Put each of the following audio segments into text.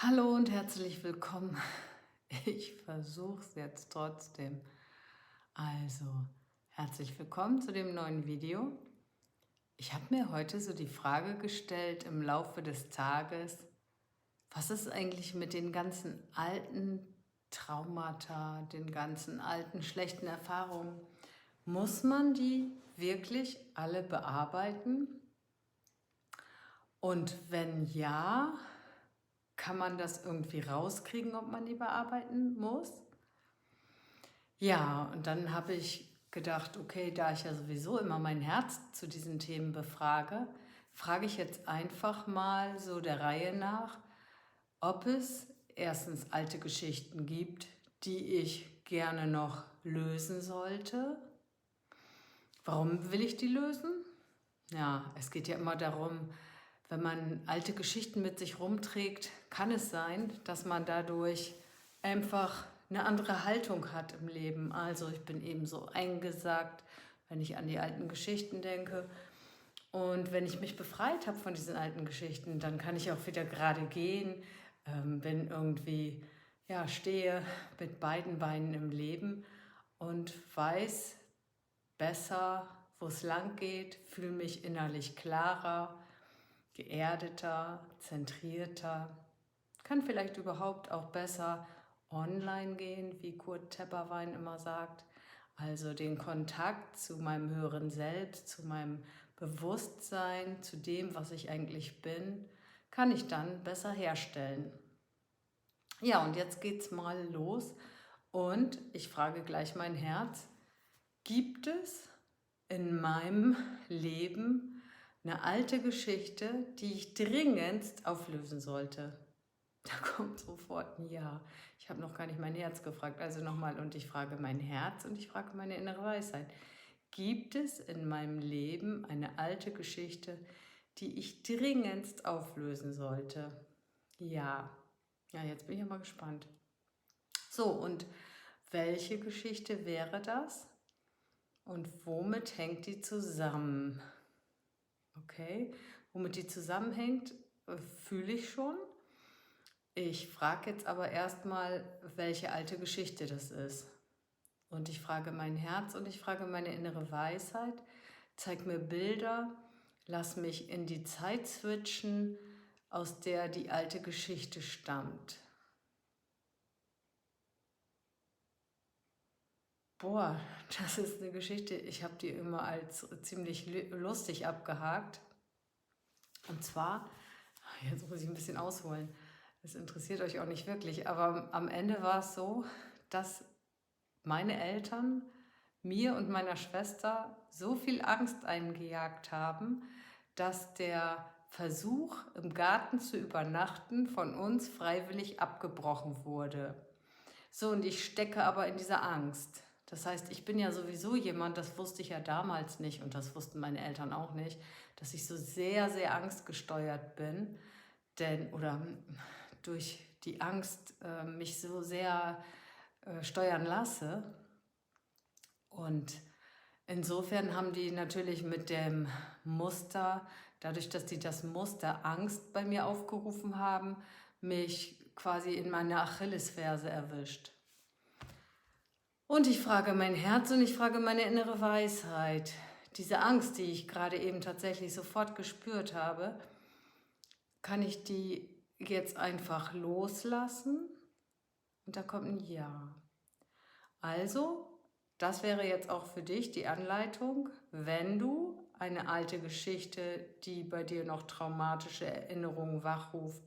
Hallo und herzlich willkommen. Ich versuche es jetzt trotzdem. Also, herzlich willkommen zu dem neuen Video. Ich habe mir heute so die Frage gestellt im Laufe des Tages, was ist eigentlich mit den ganzen alten Traumata, den ganzen alten schlechten Erfahrungen? Muss man die wirklich alle bearbeiten? Und wenn ja, kann man das irgendwie rauskriegen, ob man die bearbeiten muss? Ja, und dann habe ich gedacht, okay, da ich ja sowieso immer mein Herz zu diesen Themen befrage, frage ich jetzt einfach mal so der Reihe nach, ob es erstens alte Geschichten gibt, die ich gerne noch lösen sollte. Warum will ich die lösen? Ja, es geht ja immer darum, wenn man alte Geschichten mit sich rumträgt, kann es sein, dass man dadurch einfach eine andere Haltung hat im Leben. Also ich bin eben so eingesackt, wenn ich an die alten Geschichten denke. Und wenn ich mich befreit habe von diesen alten Geschichten, dann kann ich auch wieder gerade gehen, bin irgendwie, ja, stehe mit beiden Beinen im Leben und weiß besser, wo es lang geht, fühle mich innerlich klarer, geerdeter, zentrierter, kann vielleicht überhaupt auch besser online gehen, wie Kurt Tepperwein immer sagt. Also den Kontakt zu meinem höheren Selbst, zu meinem Bewusstsein, zu dem, was ich eigentlich bin, kann ich dann besser herstellen. Ja, und jetzt geht's mal los und ich frage gleich mein Herz, gibt es in meinem Leben eine alte Geschichte, die ich dringendst auflösen sollte? Da kommt sofort ein Ja. Ich habe noch gar nicht mein Herz gefragt. Also nochmal, und ich frage mein Herz und ich frage meine innere Weisheit. Gibt es in meinem Leben eine alte Geschichte, die ich dringendst auflösen sollte? Ja. Ja, jetzt bin ich aber gespannt. So, und welche Geschichte wäre das? Und womit hängt die zusammen? Okay, womit die zusammenhängt, fühle ich schon. Ich frage jetzt aber erstmal, welche alte Geschichte das ist. Und ich frage mein Herz und ich frage meine innere Weisheit. Zeig mir Bilder, lass mich in die Zeit switchen, aus der die alte Geschichte stammt. Boah, das ist eine Geschichte, ich habe die immer als ziemlich lustig abgehakt. Und zwar, jetzt muss ich ein bisschen ausholen, das interessiert euch auch nicht wirklich, aber am Ende war es so, dass meine Eltern mir und meiner Schwester so viel Angst eingejagt haben, dass der Versuch, im Garten zu übernachten, von uns freiwillig abgebrochen wurde. So, und ich stecke aber in dieser Angst. Das heißt, ich bin ja sowieso jemand, das wusste ich ja damals nicht und das wussten meine Eltern auch nicht, dass ich so sehr, sehr angstgesteuert bin, denn oder durch die Angst mich so sehr steuern lasse. Und insofern haben die natürlich mit dem Muster, dadurch, dass die das Muster Angst bei mir aufgerufen haben, mich quasi in meine Achillesferse erwischt. Und ich frage mein Herz und ich frage meine innere Weisheit. Diese Angst, die ich gerade eben tatsächlich sofort gespürt habe, kann ich die jetzt einfach loslassen? Und da kommt ein Ja. Also, das wäre jetzt auch für dich die Anleitung, wenn du eine alte Geschichte, die bei dir noch traumatische Erinnerungen wachruft,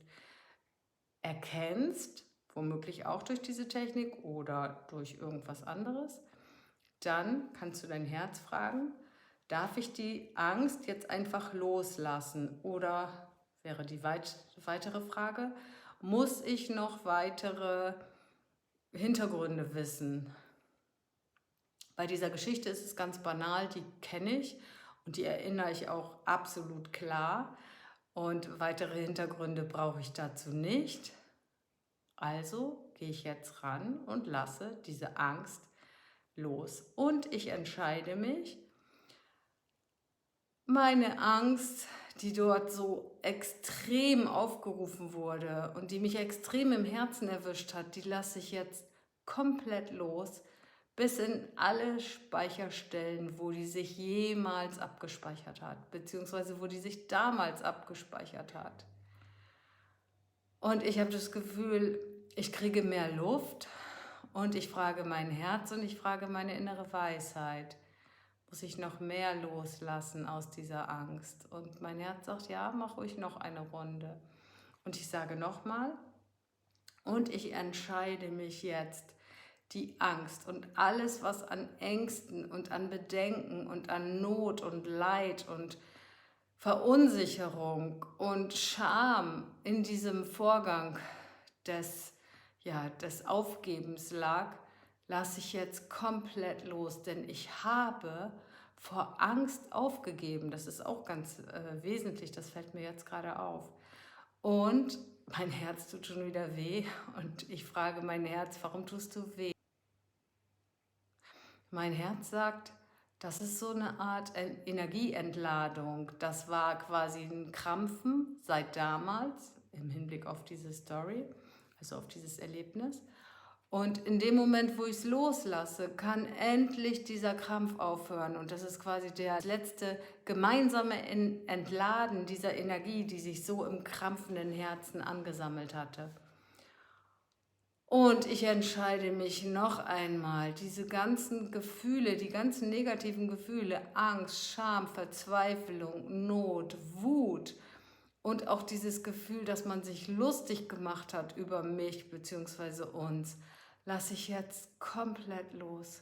erkennst, womöglich auch durch diese Technik oder durch irgendwas anderes, dann kannst du dein Herz fragen, darf ich die Angst jetzt einfach loslassen? Oder wäre die weitere Frage, muss ich noch weitere Hintergründe wissen? Bei dieser Geschichte ist es ganz banal, die kenne ich und die erinnere ich auch absolut klar. Und weitere Hintergründe brauche ich dazu nicht. Also gehe ich jetzt ran und lasse diese Angst los. Und ich entscheide mich, Meine Angst, die dort so extrem aufgerufen wurde und die mich extrem im Herzen erwischt hat, die lasse ich jetzt komplett los, bis in alle Speicherstellen, wo die sich jemals abgespeichert hat, beziehungsweise wo die sich damals abgespeichert hat. Und ich habe das Gefühl, ich kriege mehr Luft und ich frage mein Herz und ich frage meine innere Weisheit. Muss ich noch mehr loslassen aus dieser Angst? Und mein Herz sagt, ja, mach ruhig noch eine Runde. Und ich sage nochmal, und ich entscheide mich jetzt, die Angst und alles, was an Ängsten und an Bedenken und an Not und Leid und Verunsicherung und Scham in diesem Vorgang des Aufgebens lag, lasse ich jetzt komplett los, denn ich habe vor Angst aufgegeben. Das ist auch ganz wesentlich, das fällt mir jetzt gerade auf. Und mein Herz tut schon wieder weh und ich frage mein Herz, warum tust du weh? Mein Herz sagt, das ist so eine Art Energieentladung. Das war quasi ein Krampfen seit damals im Hinblick auf diese Story, also auf dieses Erlebnis. Und in dem Moment, wo ich es loslasse, kann endlich dieser Krampf aufhören. Und das ist quasi der letzte gemeinsame Entladen dieser Energie, die sich so im krampfenden Herzen angesammelt hatte. Und ich entscheide mich noch einmal, diese ganzen Gefühle, die ganzen negativen Gefühle, Angst, Scham, Verzweiflung, Not, Wut und auch dieses Gefühl, dass man sich lustig gemacht hat über mich bzw. uns, lasse ich jetzt komplett los.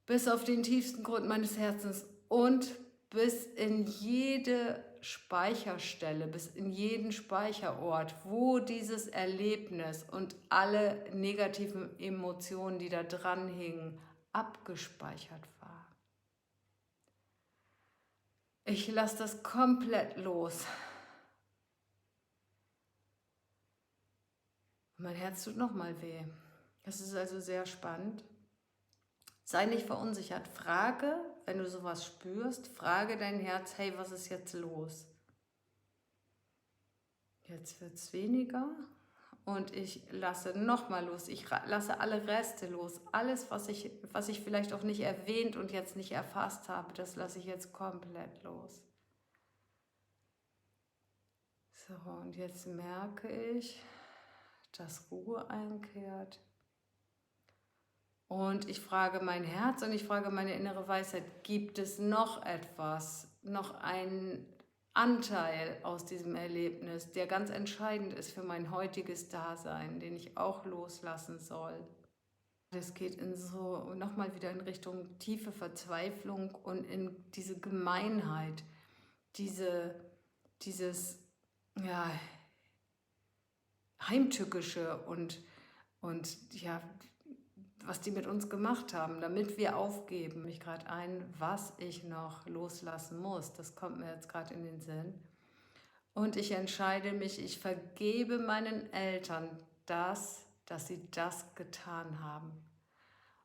Bis auf den tiefsten Grund meines Herzens und bis in jede Speicherstelle, bis in jeden Speicherort, wo dieses Erlebnis und alle negativen Emotionen, die da dran hingen, abgespeichert war. Ich lasse das komplett los. Mein Herz tut nochmal weh. Das ist also sehr spannend. Sei nicht verunsichert. Frage, wenn du sowas spürst, frage dein Herz, hey, was ist jetzt los? Jetzt wird es weniger und ich lasse nochmal los. Ich lasse alle Reste los. Alles, was ich vielleicht auch nicht erwähnt und jetzt nicht erfasst habe, das lasse ich jetzt komplett los. So, und jetzt merke ich, dass Ruhe einkehrt. Und ich frage mein Herz und ich frage meine innere Weisheit, gibt es noch etwas, noch einen Anteil aus diesem Erlebnis, der ganz entscheidend ist für mein heutiges Dasein, den ich auch loslassen soll? Das geht in so nochmal wieder in Richtung tiefe Verzweiflung und in diese Gemeinheit, dieses ja, Heimtückische und ja, was die mit uns gemacht haben, damit wir aufgeben. Mich gerade ein, was ich noch loslassen muss. Das kommt mir jetzt gerade in den Sinn. Und ich entscheide mich, ich vergebe meinen Eltern dass sie das getan haben.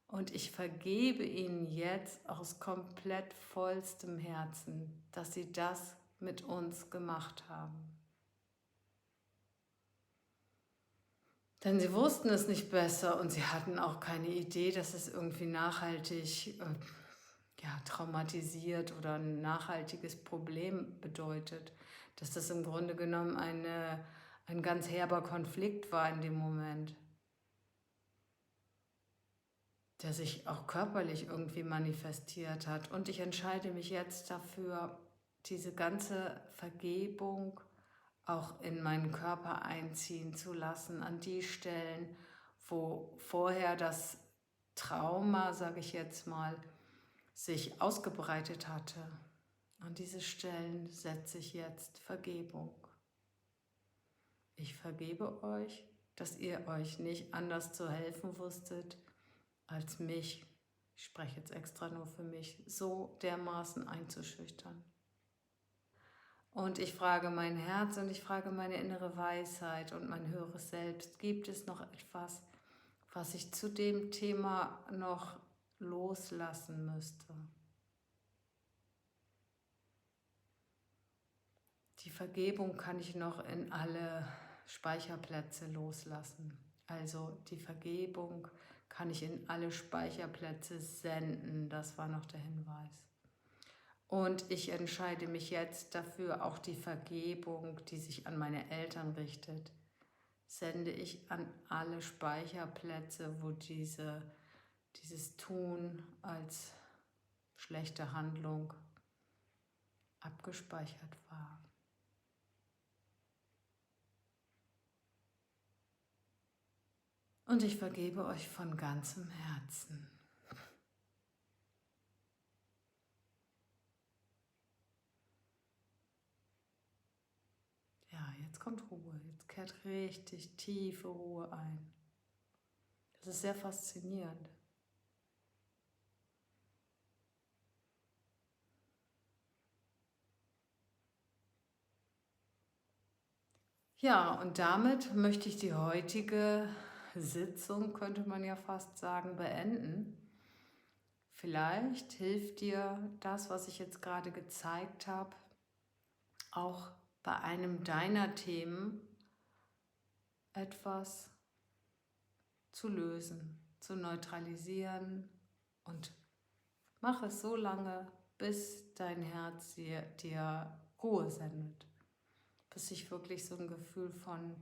Und ich vergebe ihnen jetzt aus komplett vollstem Herzen, dass sie das mit uns gemacht haben. Denn sie wussten es nicht besser und sie hatten auch keine Idee, dass es irgendwie nachhaltig traumatisiert oder ein nachhaltiges Problem bedeutet. Dass das im Grunde genommen ein ganz herber Konflikt war in dem Moment, der sich auch körperlich irgendwie manifestiert hat. Und ich entscheide mich jetzt dafür, diese ganze Vergebung auch in meinen Körper einziehen zu lassen, an die Stellen, wo vorher das Trauma, sage ich jetzt mal, sich ausgebreitet hatte. An diese Stellen setze ich jetzt Vergebung. Ich vergebe euch, dass ihr euch nicht anders zu helfen wusstet, als mich, ich spreche jetzt extra nur für mich, so dermaßen einzuschüchtern. Und ich frage mein Herz und ich frage meine innere Weisheit und mein höheres Selbst, gibt es noch etwas, was ich zu dem Thema noch loslassen müsste? Die Vergebung kann ich noch in alle Speicherplätze loslassen. Also die Vergebung kann ich in alle Speicherplätze senden. Das war noch der Hinweis. Und ich entscheide mich jetzt dafür, auch die Vergebung, die sich an meine Eltern richtet, sende ich an alle Speicherplätze, wo dieses Tun als schlechte Handlung abgespeichert war. Und ich vergebe euch von ganzem Herzen. Ja, jetzt kommt Ruhe. Jetzt kehrt richtig tiefe Ruhe ein. Das ist sehr faszinierend. Ja, und damit möchte ich die heutige Sitzung, könnte man ja fast sagen, beenden. Vielleicht hilft dir das, was ich jetzt gerade gezeigt habe, auch bei einem deiner Themen etwas zu lösen, zu neutralisieren, und mach es so lange, bis dein Herz dir Ruhe sendet, bis sich wirklich so ein Gefühl von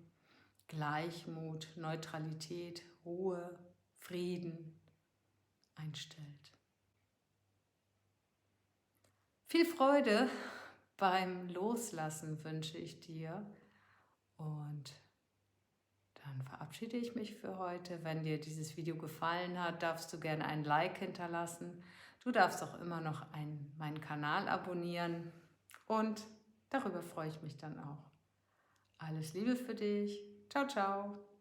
Gleichmut, Neutralität, Ruhe, Frieden einstellt. Viel Freude beim Loslassen wünsche ich dir, und dann verabschiede ich mich für heute. Wenn dir dieses Video gefallen hat, darfst du gerne ein Like hinterlassen. Du darfst auch immer noch meinen Kanal abonnieren, und darüber freue ich mich dann auch. Alles Liebe für dich. Ciao, ciao.